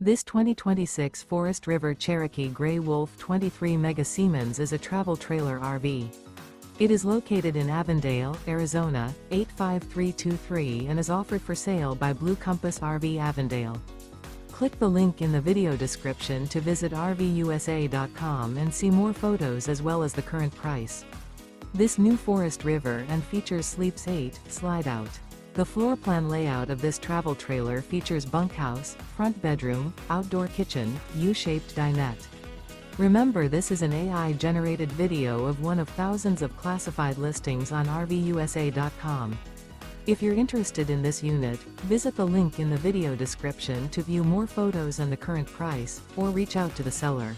This 2026 Forest River Cherokee Grey Wolf 23 Mega Siemens is a travel trailer RV. It is located in Avondale, Arizona, 85323 and is offered for sale by Blue Compass RV Avondale. Click the link in the video description to visit RVUSA.com and see more photos as well as the current price. This new Forest River and features Sleeps 8, Slideout. The floor plan layout of this travel trailer features bunkhouse, front bedroom, outdoor kitchen, U-shaped dinette. Remember, this is an AI-generated video of one of thousands of classified listings on RVUSA.com. If you're interested in this unit, visit the link in the video description to view more photos and the current price, or reach out to the seller.